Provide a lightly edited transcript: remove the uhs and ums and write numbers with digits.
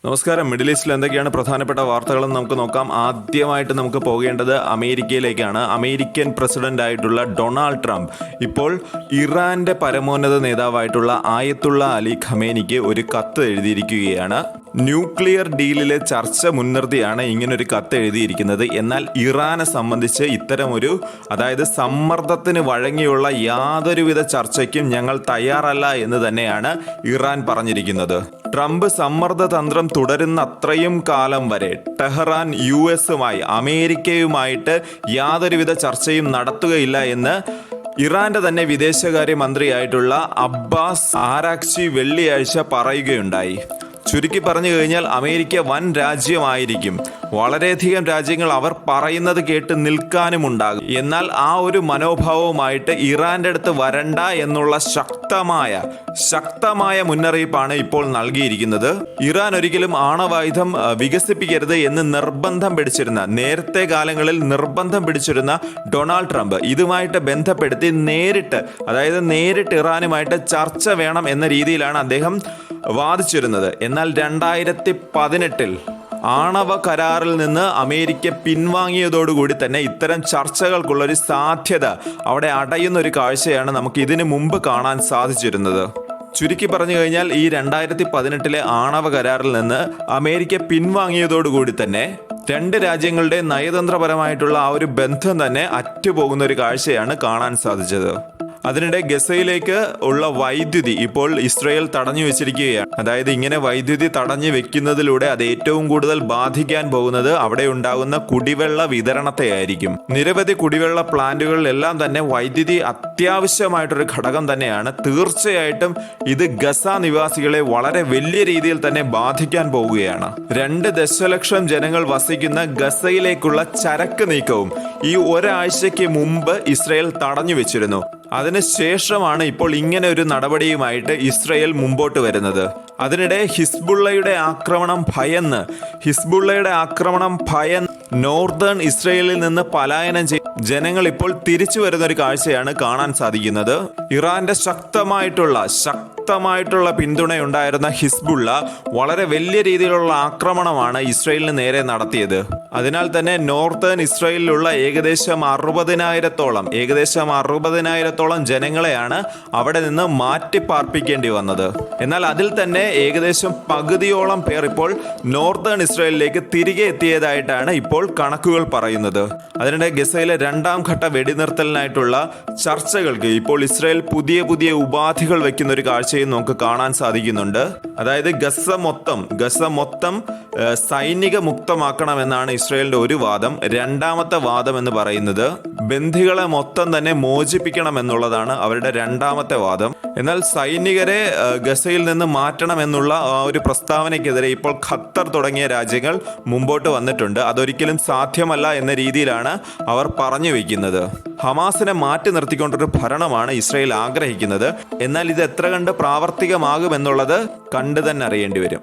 നമസ്കാരം. മിഡിൽ ഈസ്റ്റിൽ എന്തൊക്കെയാണ് പ്രധാനപ്പെട്ട വാർത്തകളെന്ന് നമുക്ക് നോക്കാം. ആദ്യമായിട്ട് നമുക്ക് പോകേണ്ടത് അമേരിക്കയിലേക്കാണ്. അമേരിക്കൻ പ്രസിഡന്റ് ആയിട്ടുള്ള ഡൊണാൾഡ് ട്രംപ് ഇപ്പോൾ ഇറാന്റെ പരമോന്നത നേതാവായിട്ടുള്ള ആയത്തുള്ള അലി ഖമേനിക്ക് ഒരു കത്ത് എഴുതിയിരിക്കുകയാണ്. ന്യൂക്ലിയർ ഡീലിലെ ചർച്ച മുൻനിർത്തിയാണ് ഇങ്ങനൊരു കത്ത് എഴുതിയിരിക്കുന്നത്. എന്നാൽ ഇറാനെ സംബന്ധിച്ച് ഇത്തരമൊരു സമ്മർദ്ദത്തിന് വഴങ്ങിയുള്ള യാതൊരുവിധ ചർച്ചയ്ക്കും ഞങ്ങൾ തയ്യാറല്ല എന്ന് തന്നെയാണ് ഇറാൻ പറഞ്ഞിരിക്കുന്നത്. ട്രംപ് സമ്മർദ്ദ തന്ത്രം തുടരുന്ന അത്രയും കാലം വരെ ടെഹ്റാൻ US-ഉമായി അമേരിക്കയുമായിട്ട് യാതൊരുവിധ ചർച്ചയും നടത്തുകയില്ല എന്ന് ഇറാന്റെ തന്നെ വിദേശകാര്യ മന്ത്രിയായിട്ടുള്ള അബ്ബാസ് ആരാക്ചി വെള്ളിയാഴ്ച പറയുകയുണ്ടായി. ചുരുക്കി പറഞ്ഞു കഴിഞ്ഞാൽ അമേരിക്ക വൻ രാജ്യമായിരിക്കും. വളരെയധികം രാജ്യങ്ങൾ അവർ പറയുന്നത് കേട്ട് നിൽക്കാനുമുണ്ടാകും. എന്നാൽ ആ ഒരു മനോഭാവവുമായിട്ട് ഇറാന്റെ അടുത്ത് വരണ്ട എന്നുള്ള ശക്തമായ മുന്നറിയിപ്പാണ് ഇപ്പോൾ നൽകിയിരിക്കുന്നത്. ഇറാൻ ഒരിക്കലും ആണവായുധം വികസിപ്പിക്കരുത് എന്ന് നേരത്തെ കാലങ്ങളിൽ നിർബന്ധം പിടിച്ചിരുന്ന ഡൊണാൾഡ് ട്രംപ് ഇതുമായിട്ട് ബന്ധപ്പെടുത്തി നേരിട്ട് ഇറാനുമായിട്ട് ചർച്ച വേണം എന്ന രീതിയിലാണ് അദ്ദേഹം വാദിച്ചിരുന്നത്. എന്നാൽ 2018 ആണവ കരാറിൽ നിന്ന് അമേരിക്ക പിൻവാങ്ങിയതോടുകൂടി തന്നെ ഇത്തരം ചർച്ചകൾക്കുള്ളൊരു സാധ്യത അവിടെ അടയുന്ന ഒരു കാഴ്ചയാണ് നമുക്ക് ഇതിനു മുമ്പ് കാണാൻ സാധിച്ചിരുന്നത്. ചുരുക്കി പറഞ്ഞു കഴിഞ്ഞാൽ ഈ 2018 ആണവ കരാറിൽ നിന്ന് അമേരിക്ക പിൻവാങ്ങിയതോടുകൂടി തന്നെ രണ്ട് രാജ്യങ്ങളുടെ നയതന്ത്രപരമായിട്ടുള്ള ആ ഒരു ബന്ധം തന്നെ അറ്റുപോകുന്ന ഒരു കാഴ്ചയാണ് കാണാൻ സാധിച്ചത്. അതിനിടെ ഗസയിലേക്ക് ഉള്ള വൈദ്യുതി ഇപ്പോൾ ഇസ്രയേൽ തടഞ്ഞു വെച്ചിരിക്കുകയാണ്. ഇങ്ങനെ വൈദ്യുതി തടഞ്ഞു വെക്കുന്നതിലൂടെ അത് ഏറ്റവും കൂടുതൽ ബാധിക്കാൻ പോകുന്നത് അവിടെ ഉണ്ടാകുന്ന കുടിവെള്ള വിതരണത്തെ ആയിരിക്കും. നിരവധി കുടിവെള്ള പ്ലാന്റുകളിലെല്ലാം തന്നെ വൈദ്യുതി അത്യാവശ്യമായിട്ടൊരു ഘടകം തന്നെയാണ്. തീർച്ചയായിട്ടും ഇത് ഗസ നിവാസികളെ വളരെ വലിയ രീതിയിൽ തന്നെ ബാധിക്കാൻ പോവുകയാണ്. 2 ദശലക്ഷം ജനങ്ങൾ വസിക്കുന്ന ഗസയിലേക്കുള്ള ചരക്ക് നീക്കവും ഈ ഒരാഴ്ചയ്ക്ക് മുമ്പ് ഇസ്രയേൽ തടഞ്ഞു വെച്ചിരുന്നു. അതിനുശേഷമാണ് ഇപ്പോൾ ഇങ്ങനെ ഒരു നടപടിയുമായിട്ട് ഇസ്രയേൽ മുമ്പോട്ട് വരുന്നത്. അതിനിടെ ഹിസ്ബുള്ളയുടെ ആക്രമണം ഭയന്ന് നോർത്തേൺ ഇസ്രയേലിൽ നിന്ന് പലായനം ചെയ്ത് ജനങ്ങൾ ഇപ്പോൾ തിരിച്ചു വരുന്ന ഒരു കാഴ്ചയാണ് കാണാൻ സാധിക്കുന്നത്. ഇറാന്റെ ശക്തമായിട്ടുള്ള പിന്തുണയുണ്ടായിരുന്ന ഹിസ്ബുള്ള വളരെ വലിയ രീതിയിലുള്ള ആക്രമണമാണ് ഇസ്രയേലിന് നേരെ നടത്തിയത്. അതിനാൽ തന്നെ നോർത്തേൺ ഇസ്രയേലിലുള്ള ഏകദേശം 60,000-ഓളം ജനങ്ങളെയാണ് അവിടെ നിന്ന് മാറ്റിപ്പാർപ്പിക്കേണ്ടി വന്നത്. എന്നാൽ അതിൽ തന്നെ ഏകദേശം പകുതിയോളം പേർ ഇപ്പോൾ നോർത്തേൺ ഇസ്രയേലിലേക്ക് തിരികെ എത്തിയതായിട്ടാണ് ഇപ്പോൾ കണക്കുകൾ പറയുന്നത്. അതിനിടെ ഗസയിലെ 2ാം ഘട്ട വെടിനിർത്തലിനായിട്ടുള്ള ചർച്ചകൾക്ക് ഇപ്പോൾ ഇസ്രയേൽ പുതിയ ഉപാധികൾ വെക്കുന്ന ഒരു കാഴ്ചയും നമുക്ക് കാണാൻ സാധിക്കുന്നുണ്ട്. ഗസ മൊത്തം സൈനിക മുക്തമാക്കണമെന്നാണ് ഇസ്രയേലിന്റെ ഒരു വാദം. രണ്ടാമത്തെ വാദം എന്ന് പറയുന്നത് ബന്ദികളെ മൊത്തം തന്നെ മോചിപ്പിക്കണം എന്നുള്ളതാണ് അവരുടെ രണ്ടാമത്തെ വാദം. എന്നാൽ സൈനികരെ ഗസയിൽ നിന്ന് മാറ്റണം എന്നുള്ള ആ ഒരു പ്രസ്താവനയ്ക്കെതിരെ ഇപ്പോൾ ഖത്തർ തുടങ്ങിയ രാജ്യങ്ങൾ മുമ്പോട്ട് വന്നിട്ടുണ്ട്. അതൊരിക്കലും സാധ്യമല്ല എന്ന രീതിയിലാണ് അവർ പറഞ്ഞു വയ്ക്കുന്നത്. ഹമാസിനെ മാറ്റി നിർത്തിക്കൊണ്ടൊരു ഭരണമാണ് ഇസ്രയേൽ ആഗ്രഹിക്കുന്നത്. എന്നാൽ ഇത് എത്ര കണ്ട് പ്രാവർത്തികമാകുമെന്നുള്ളത് കണ്ടു തന്നെ അറിയേണ്ടി വരും.